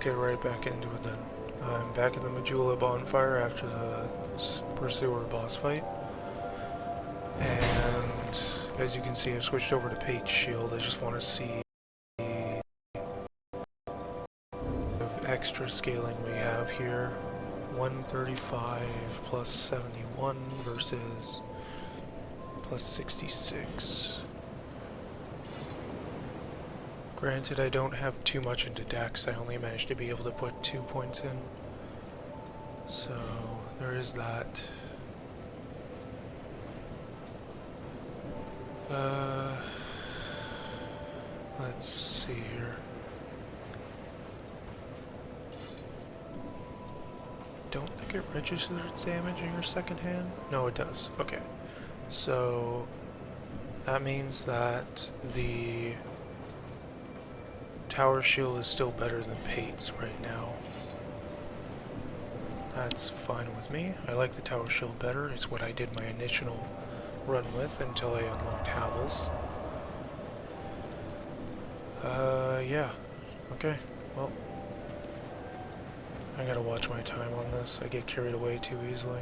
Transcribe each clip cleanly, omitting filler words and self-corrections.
get right back into it then. I'm back in the Majula bonfire after the Pursuer boss fight. And as you can see, I've switched over to Page Shield. I just want to see the extra scaling we have here. 135 plus 71 versus plus 66. Granted, I don't have too much into Dex. I only managed to be able to put 2 points in. So, there is that. Let's see here. Don't think it registers damage in your second hand? No, it does. Okay. So, that means that the Tower Shield is still better than Pate's right now. That's fine with me. I like the Tower Shield better. It's what I did my initial run with until I unlocked Havel's. Yeah. Okay. Well, I gotta watch my time on this. I get carried away too easily.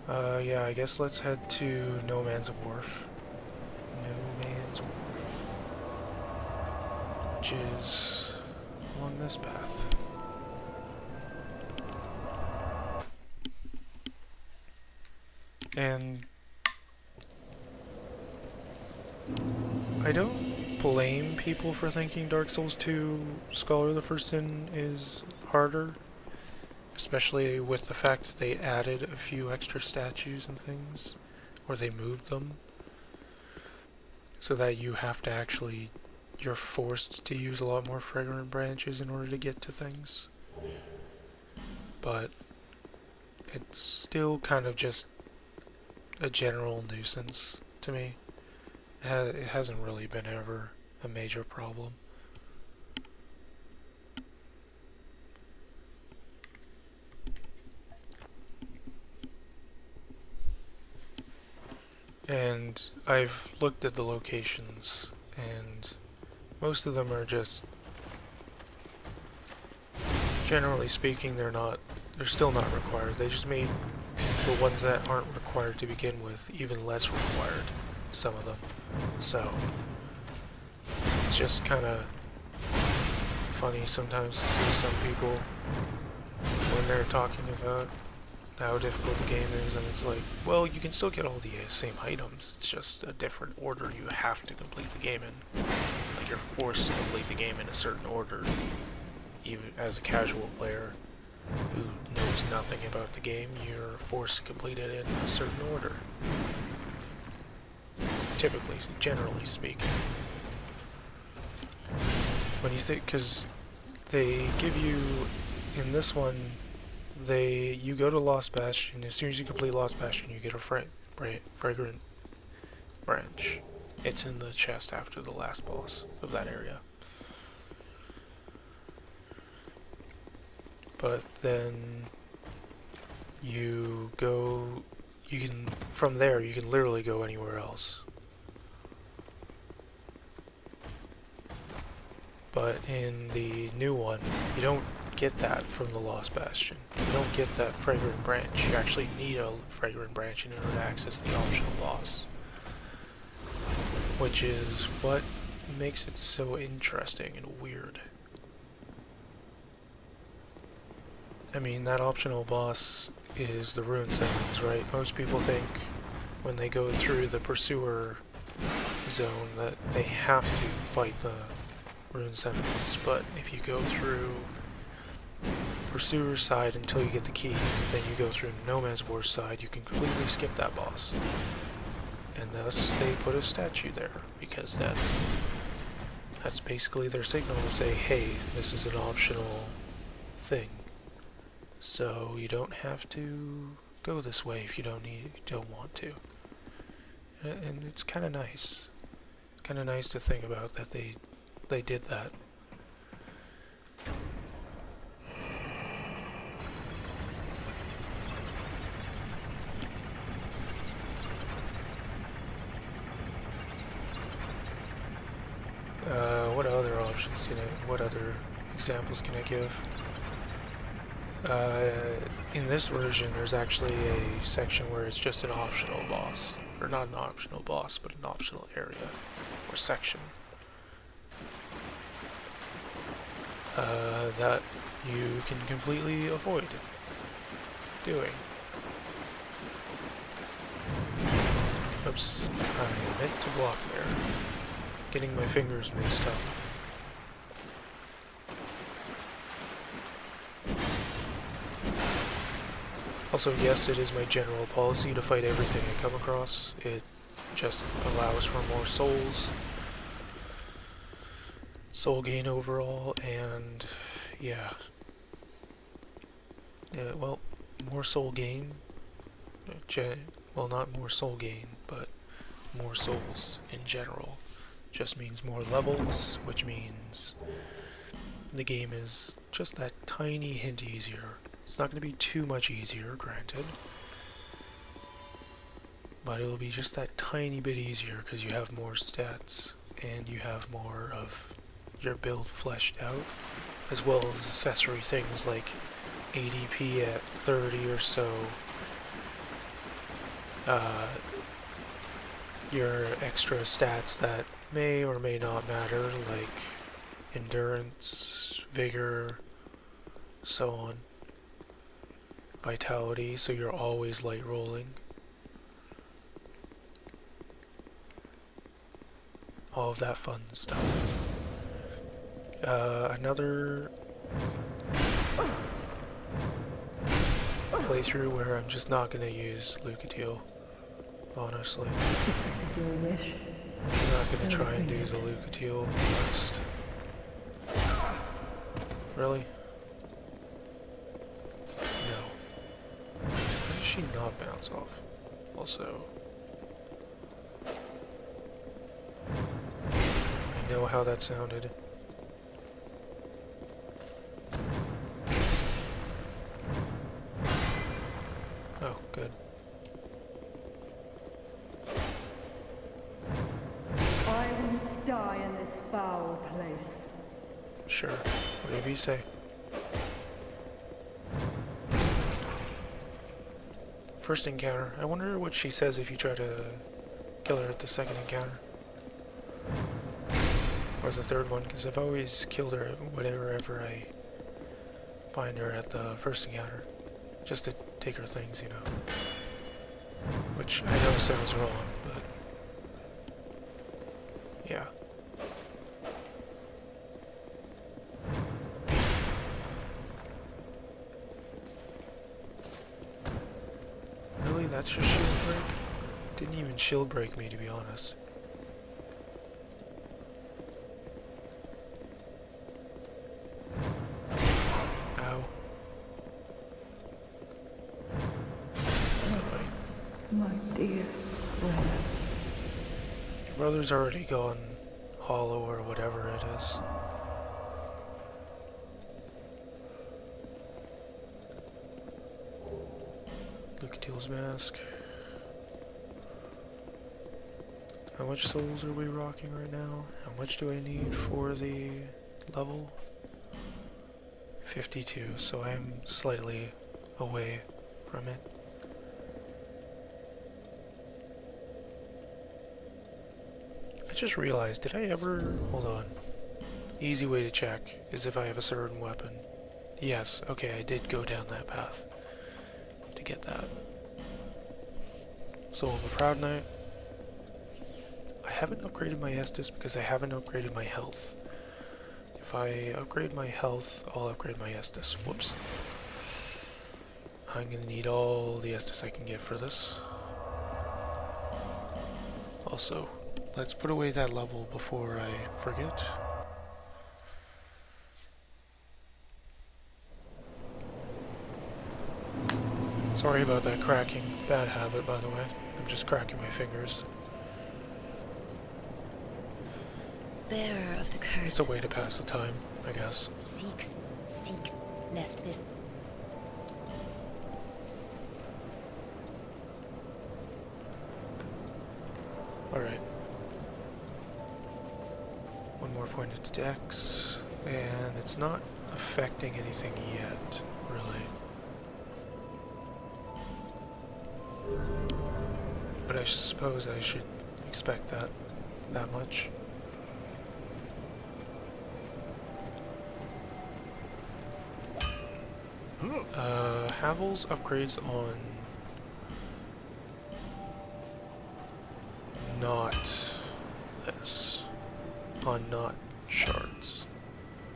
Yeah, I guess let's head to No Man's Wharf. No Man's Wharf. Which is along this path. And I don't blame people for thinking Dark Souls 2 Scholar of the First Sin is harder, especially with the fact that they added a few extra statues and things, or they moved them, so that you have to actually, you're forced to use a lot more fragrant branches in order to get to things. But it's still kind of just a general nuisance to me. It hasn't really been ever a major problem. And I've looked at the locations, and most of them are just, generally speaking, they're still not required. They just made the ones that aren't required to begin with even less required, some of them. So, it's just kind of funny sometimes to see some people when they're talking about how difficult the game is, and it's like, well, you can still get all the same items, it's just a different order you have to complete the game in. Like, you're forced to complete the game in a certain order, even as a casual player who knows nothing about the game, you're forced to complete it in a certain order. Typically, generally speaking. When you think, because they give you, in this one, you go to Lost Bastion. As soon as you complete Lost Bastion, you get a fragrant branch. It's in the chest after the last boss of that area. But then from there you can literally go anywhere else. But in the new one, you don't get that from the Lost Bastion. You don't get that fragrant branch. You actually need a fragrant branch in order to access the optional boss. Which is what makes it so interesting and weird. I mean, that optional boss is the Ruin Sentence, right? Most people think when they go through the Pursuer zone that they have to fight the Ruin Sentence, but if you go through Pursuer's side until you get the key, then you go through No Man's Wharf side, you can completely skip that boss. And thus they put a statue there, because that's basically their signal to say, hey, this is an optional thing. So you don't have to go this way if you don't want to. And it's kind of nice. It's kind of nice to think about that they did that. What other options, what other examples can I give? In this version, there's actually a section where it's just an optional boss. Or not an optional boss, but an optional area or section. That you can completely avoid doing. Oops, I meant to block there. Getting my fingers mixed up. Also, yes, it is my general policy to fight everything I come across. It just allows for more souls, soul gain overall, and yeah. Well, more soul gain. Well, not more soul gain, but more souls in general. Just means more levels, which means the game is just that tiny hint easier. It's not going to be too much easier, granted, but it'll be just that tiny bit easier because you have more stats and you have more of your build fleshed out, as well as accessory things like ADP at 30 or so, your extra stats that may or may not matter, like endurance, vigor, so on. Vitality, so you're always light rolling. All of that fun stuff. Another playthrough where I'm just not going to use Lucatiel, honestly. This is your wish. I'm not going to try and do the Lucatiel quest. Really? No. How does she not bounce off? Also, I know how that sounded. Oh, good. I won't die in this foul place. Sure. Whatever you say. First encounter. I wonder what she says if you try to kill her at the second encounter. Or the third one, because I've always killed her whenever I find her at the first encounter. Just to take her things, you know. Which I know sounds wrong, but yeah. Really? That's your shield break? Didn't even shield break me, to be honest. Ow. My dear brother. Your brother's already gone hollow or whatever it is. Lucatiel's mask. How much souls are we rocking right now? How much do I need for the level? 52, so I'm slightly away from it. I just realized, did I ever... Hold on. Easy way to check is if I have a certain weapon. Yes, okay, I did go down that path to get that. Soul of a Proud Knight. I haven't upgraded my Estus because I haven't upgraded my health. If I upgrade my health, I'll upgrade my Estus. Whoops. I'm gonna need all the Estus I can get for this. Also, let's put away that level before I forget. Sorry about that cracking. Bad habit, by the way. I'm just cracking my fingers. Bearer of the curse. It's a way to pass the time, I guess. Seek, lest this... Alright. One more point of dex. And it's not affecting anything yet, really. But I suppose I should expect that much. Havel's upgrades on not this, on not shards.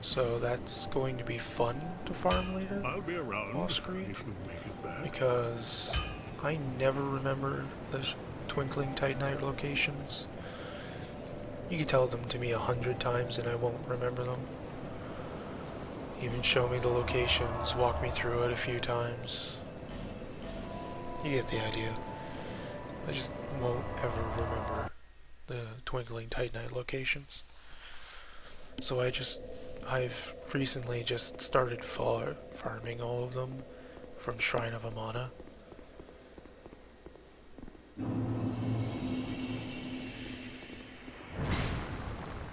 So that's going to be fun to farm later. I'll be around off screen if you make it back. because I never remember the Twinkling Titanite locations. You can tell them to me 100 times and I won't remember them. Even show me the locations, walk me through it a few times. You get the idea. I just won't ever remember the Twinkling Titanite locations. So I've recently just started farming all of them from Shrine of Amana.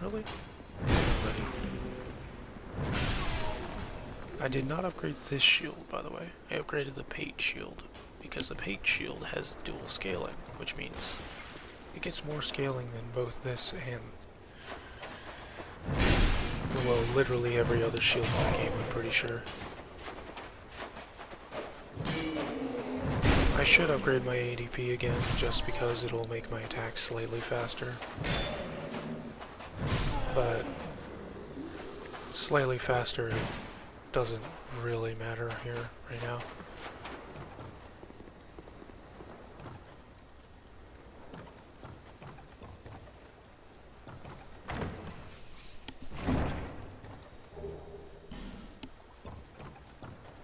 Really? Already. I did not upgrade this shield, by the way. I upgraded the Pate shield, because the Pate shield has dual scaling, which means it gets more scaling than both this and, well, literally every other shield in the game, I'm pretty sure. I should upgrade my ADP again, just because it'll make my attacks slightly faster. But slightly faster doesn't really matter here right now.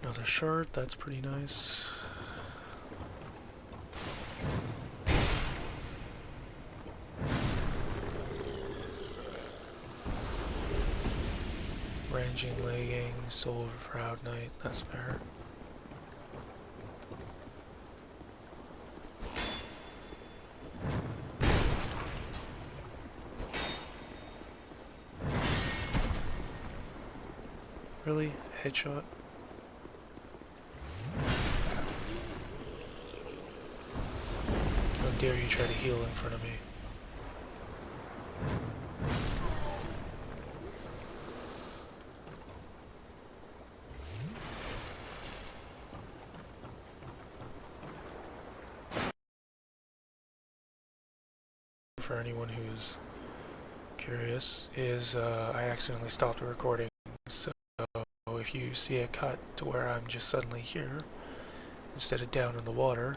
Another shard, that's pretty nice. Ranging legging, soul of a proud knight, that's fair. Really? Headshot? How dare you try to heal in front of me? For anyone who's curious, is I accidentally stopped the recording, so if you see a cut to where I'm just suddenly here instead of down in the water,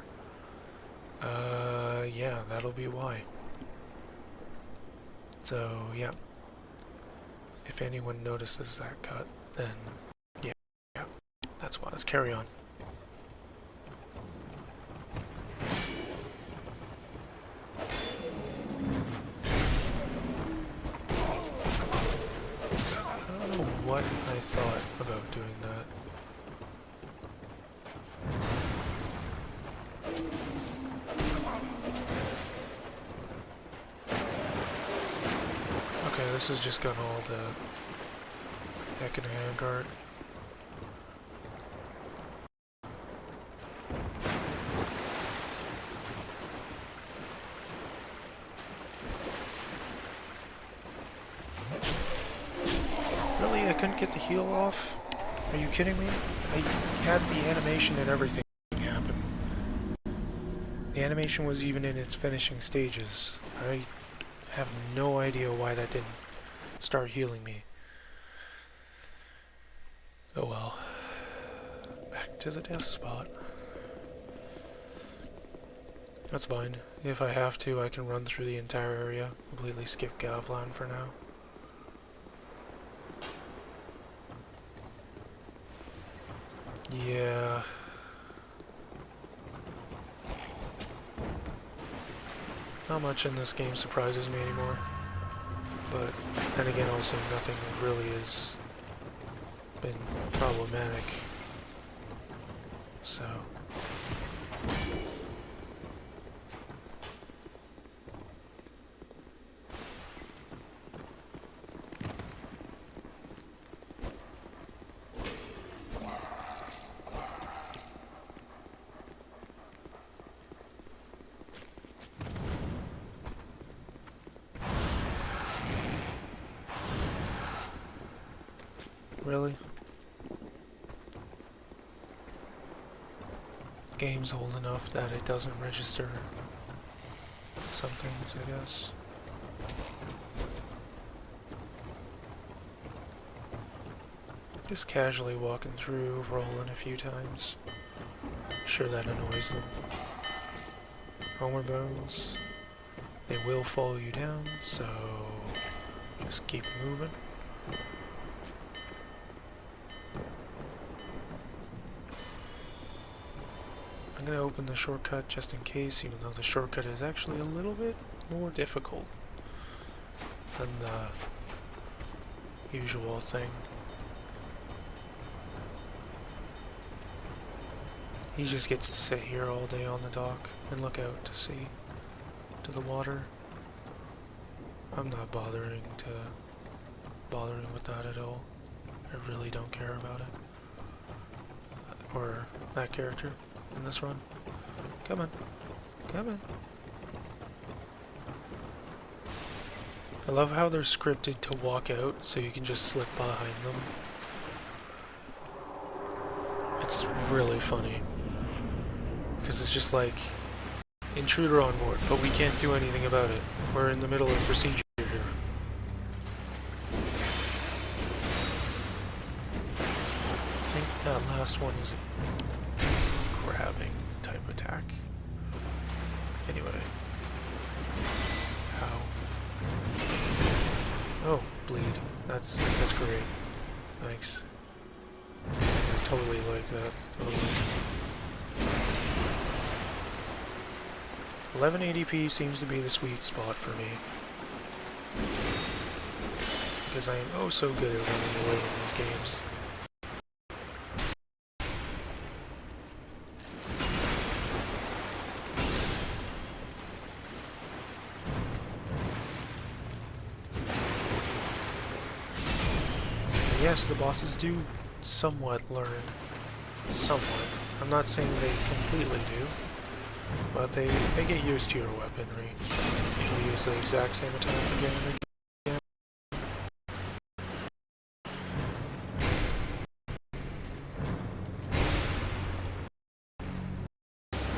yeah, that'll be why. So yeah, if anyone notices that cut, then yeah, that's why. Let's carry on. What I thought about doing that. Okay, this has just got all the heck in a handcart. I couldn't get the heal off? Are you kidding me? I had the animation and everything happen. The animation was even in its finishing stages. I have no idea why that didn't start healing me. Oh well. Back to the death spot. That's fine. If I have to, I can run through the entire area. Completely skip Gavlan for now. Yeah. Not much in this game surprises me anymore. But then again, also nothing really has been problematic. So. Really? Game's old enough that it doesn't register some things, I guess. Just casually walking through, rolling a few times. Sure that annoys them. Homer bones. They will follow you down, so just keep moving. I'm gonna open the shortcut just in case, even though the shortcut is actually a little bit more difficult than the usual thing. He just gets to sit here all day on the dock and look out to sea, to the water. I'm not bothering with that at all. I really don't care about it. Or that character in this run. Come on. Come on. I love how they're scripted to walk out so you can just slip behind them. It's really funny. Because it's just like, intruder on board, but we can't do anything about it. We're in the middle of procedure here. I think that last one is a grabbing type attack. Anyway. Ow. Oh, bleed. That's great. Thanks. I totally like that. 1180p seems to be the sweet spot for me. Because I am oh so good at running away in these games. Yes, the bosses do somewhat learn. Somewhat. I'm not saying they completely do. But they get used to your weaponry. You'll use the exact same attack again and again.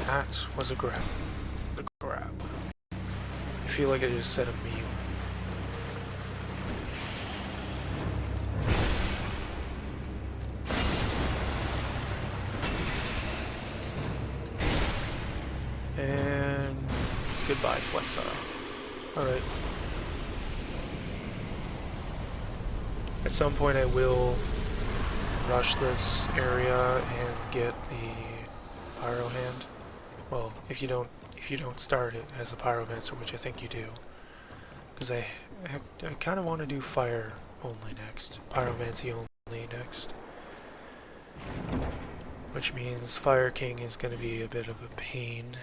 That was a grab. The grab. I feel like I just said a meal. And goodbye, Flexar. Alright. At some point I will rush this area and get the Pyro Hand. Well, if you don't start it as a Pyromancer, which I think you do. Because I kind of want to do Fire only next. Pyromancy only next. Which means Fire King is going to be a bit of a pain,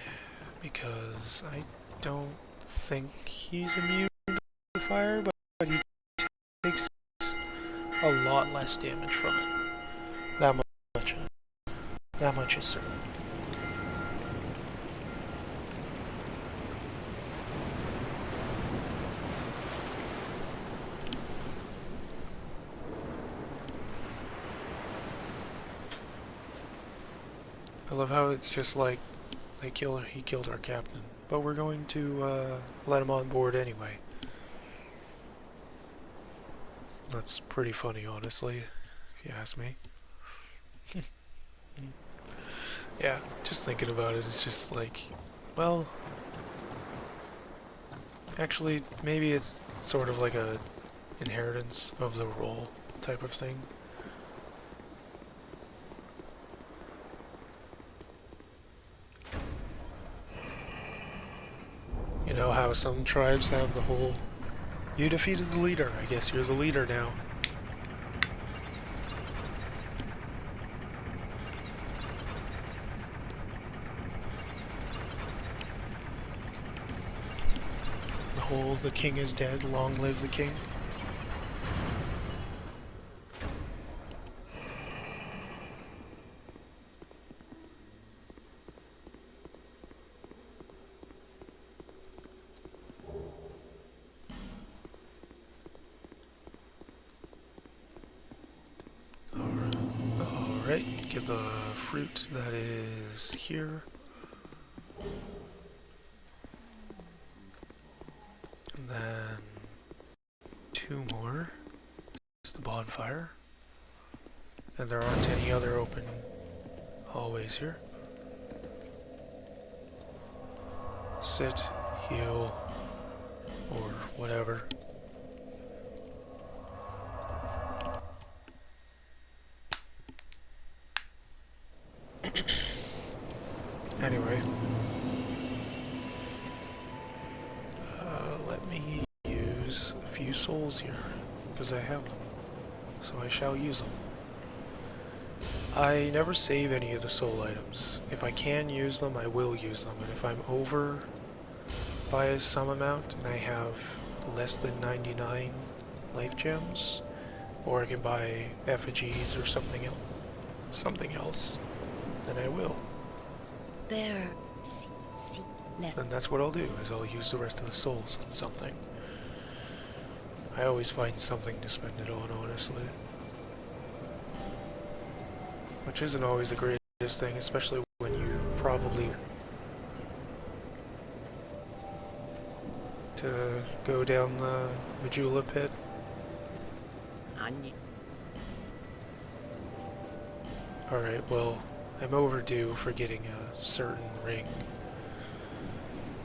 because I don't think he's immune to fire, but he takes a lot less damage from it. That much is certain. I love how it's just like he killed our captain, but we're going to let him on board anyway. That's pretty funny, honestly, if you ask me. Yeah, just thinking about it, it's just like, well, actually, maybe it's sort of like a inheritance of the role type of thing. You know how some tribes have the whole, you defeated the leader, I guess you're the leader now. The whole, the king is dead, long live the king. Alright, get the fruit that is here. And then 2 more. It's the bonfire. And there aren't any other open hallways here. Sit, heal, or whatever. Anyway, let me use a few souls here, because I have them, so I shall use them. I never save any of the soul items. If I can use them, I will use them, and if I'm over by some amount, and I have less than 99 life gems, or I can buy effigies or something else, then I will. Bearer, see, less. Then that's what I'll do, is I'll use the rest of the souls on something. I always find something to spend it on, honestly. Which isn't always the greatest thing, especially when you probably to go down the Majula pit. Alright, well, I'm overdue for getting a certain ring.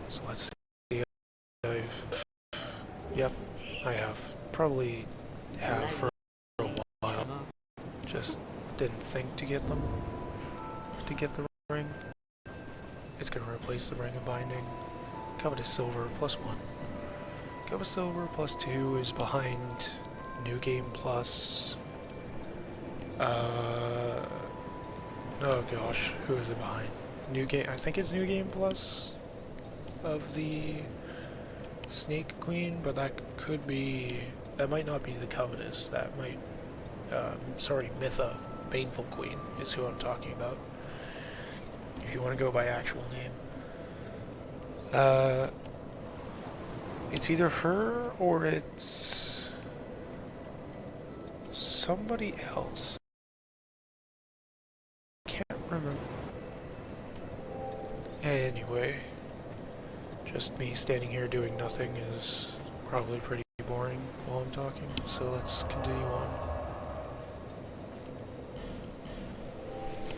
So let's see if yep, I have. Probably have for a while. Just didn't think to get them. To get the ring. It's gonna replace the ring of binding. Covetous silver +1. Covetous silver +2 is behind New Game Plus. Oh gosh, who is it behind? New Game, I think it's New Game Plus of the Snake Queen, but that could be, that might not be the Covetous, that might, sorry, Mytha, Baneful Queen is who I'm talking about. If you want to go by actual name. It's either her or it's somebody else. Can't remember. Anyway, just me standing here doing nothing is probably pretty boring while I'm talking, so let's continue on.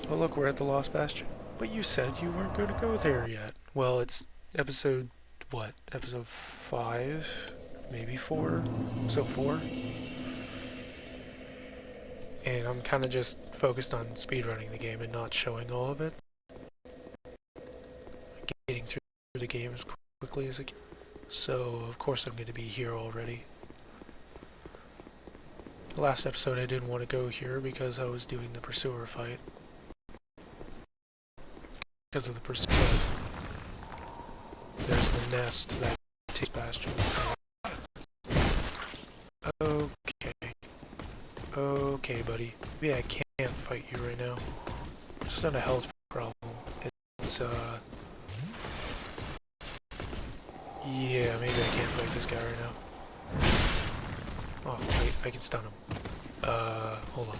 Oh look, we're at the Lost Bastion. But you said you weren't going to go there yet. Well, it's episode, what? Episode 5? Maybe 4? So 4? And I'm kind of just focused on speedrunning the game and not showing all of it. Getting through the game as quickly as I can. So, of course I'm going to be here already. The last episode I didn't want to go here because I was doing the pursuer fight. Because of the pursuer. There's the nest that takes Bastion. Okay. Okay, buddy. Maybe I can't fight you right now. It's not a health problem. It's, yeah, maybe I can't fight this guy right now. Oh, wait, I can stun him. Hold on.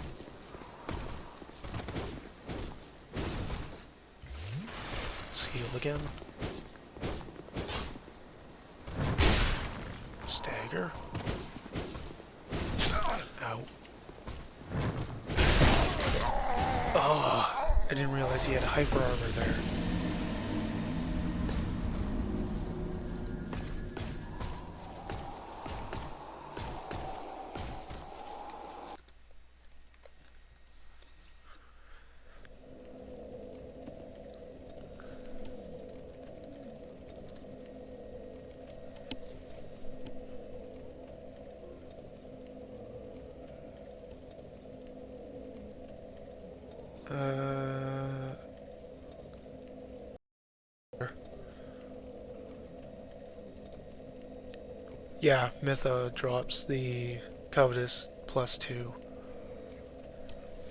Let's heal again. Stagger. Ow. Oh, I didn't realize he had hyper armor there. Yeah, Mytha drops the Covetous +2.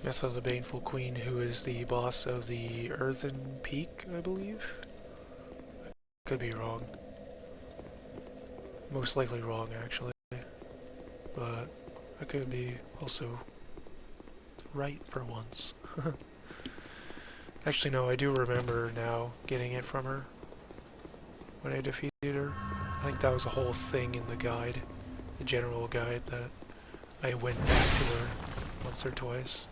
Mytha the Baneful Queen, who is the boss of the Earthen Peak, I believe? Could be wrong. Most likely wrong, actually. But I could be also right for once. Actually, no, I do remember now getting it from her when I defeated her. I think that was a whole thing in the guide, the general guide, that I went back to her once or twice.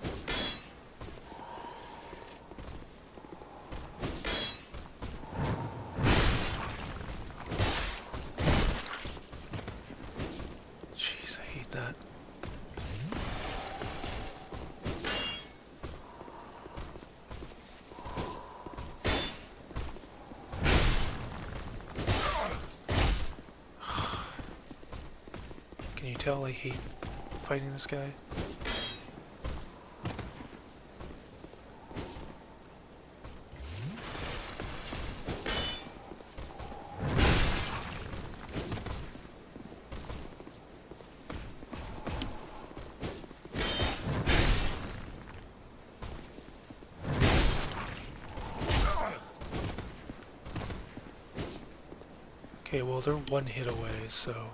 Jeez, I hate that. Can you tell I hate fighting this guy? Okay, well they're one hit away, so...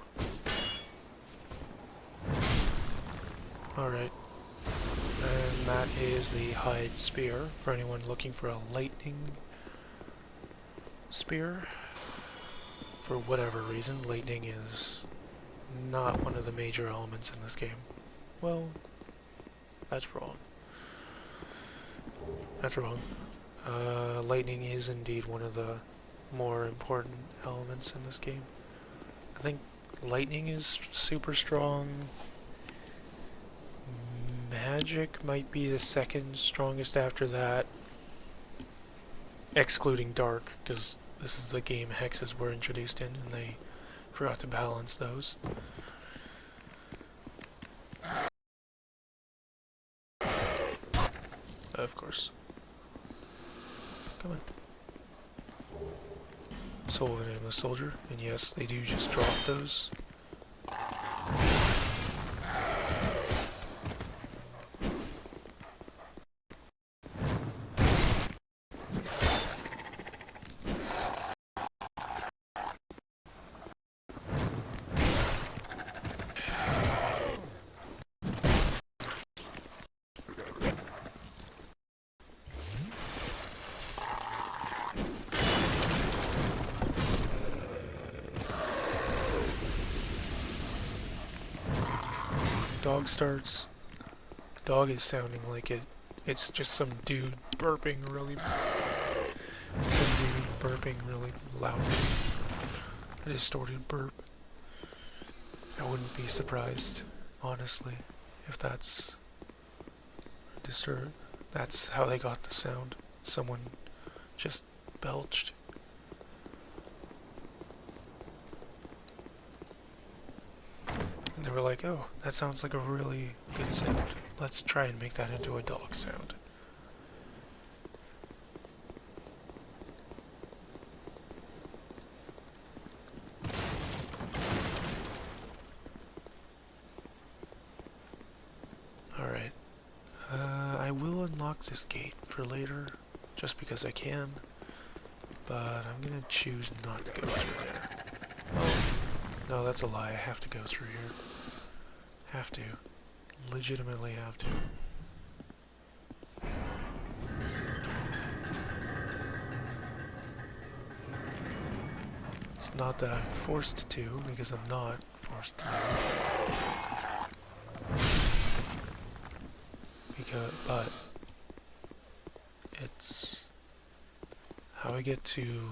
Alright. And that is the Hide Spear, for anyone looking for a lightning spear. For whatever reason, lightning is not one of the major elements in this game. Well, that's wrong. That's wrong. Lightning is indeed one of the more important elements in this game. I think lightning is super strong. Magic might be the second strongest after that, excluding dark, because this is the game hexes were introduced in and they forgot to balance those. Of course. Come on. Soul of an Aimless Soldier, and yes, they do just drop those. Dog starts. Dog is sounding like it's just some dude burping really. Some dude burping really loudly. A distorted burp. I wouldn't be surprised, honestly, if that's disturbed. That's how they got the sound. Someone just belched. And they were like, oh, that sounds like a really good sound. Let's try and make that into a dog sound. Alright. I will unlock this gate for later, just because I can. But I'm gonna choose not to go through there. Oh, no, that's a lie. I have to go through here. Have to. Legitimately have to. It's not that I'm forced to, because I'm not forced to. But it's how I get to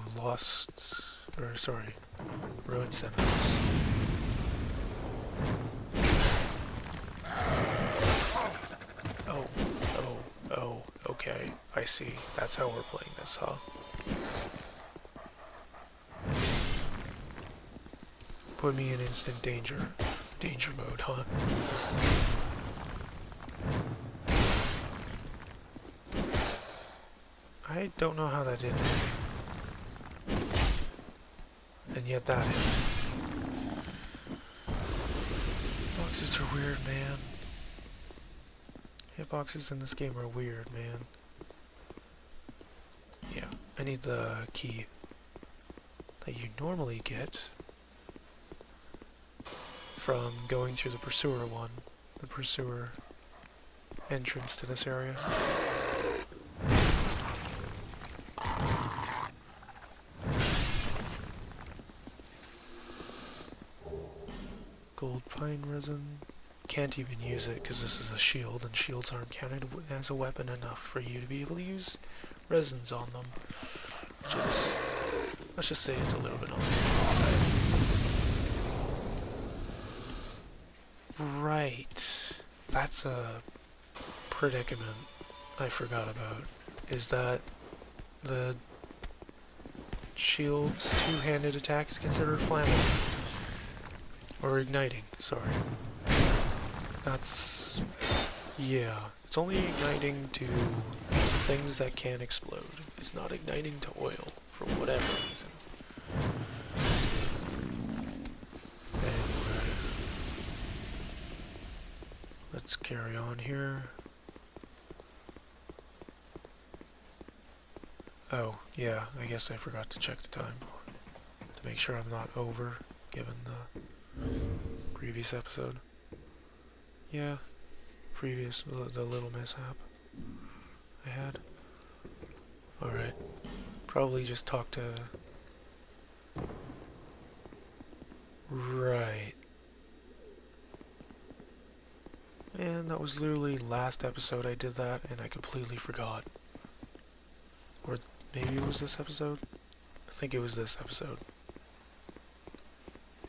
Ruined Sentinels. Oh, okay, I see. That's how we're playing this, huh? Put me in instant danger mode, huh? I don't know how that did it. And yet that hit. Hitboxes are weird, man. Hitboxes in this game are weird, man. Yeah, I need the key that you normally get from going through the Pursuer one. The Pursuer entrance to this area. fine resin. Can't even use it because this is a shield, and shields aren't counted as a weapon enough for you to be able to use resins on them. Which is, let's just say it's a little bit on the side. Right. That's a predicament I forgot about. Is that the shield's two-handed attack is considered flammable. Or igniting, sorry. That's... yeah. It's only igniting to things that can explode. It's not igniting to oil, for whatever reason. Anyway. Let's carry on here. Oh, yeah, I guess I forgot to check the time. To make sure I'm not over, given the previous episode. Yeah, the little mishap I had. Alright. Probably just talk to... Right. And that was literally last episode I did that, and I completely forgot. Or maybe it was this episode? I think it was this episode.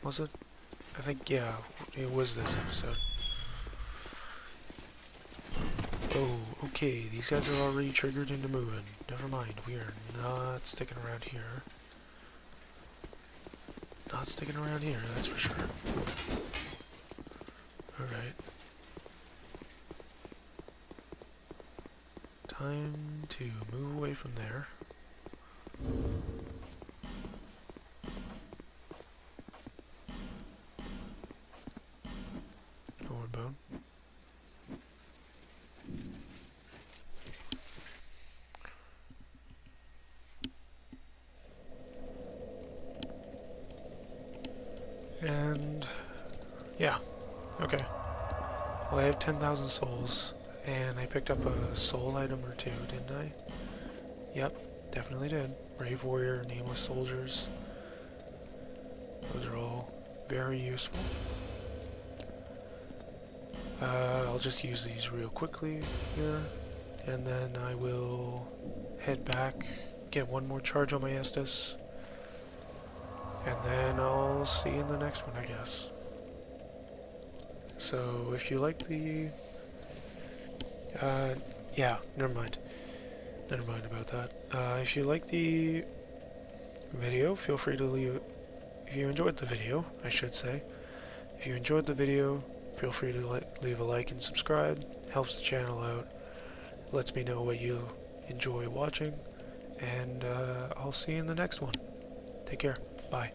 Was it? I think, yeah, it was this episode. Oh, okay, these guys are already triggered into moving. Never mind, we are not sticking around here. Not sticking around here, that's for sure. Alright. Time to move away from there. Forward bone. And yeah, okay. Well, I have 10,000 souls, and I picked up a soul item or two, didn't I? Yep, definitely did. Brave Warrior, Nameless Soldiers. Those are all very useful. I'll just use these real quickly here, and then I will head back, get one more charge on my Estus, and then I'll see you in the next one, I guess. So, if you like the... yeah, never mind. Never mind about that. If you like the video, feel free to leave... If you enjoyed the video, I should say. If you enjoyed the video, feel free to leave a like and subscribe. Helps the channel out. Lets me know what you enjoy watching. And I'll see you in the next one. Take care. Bye.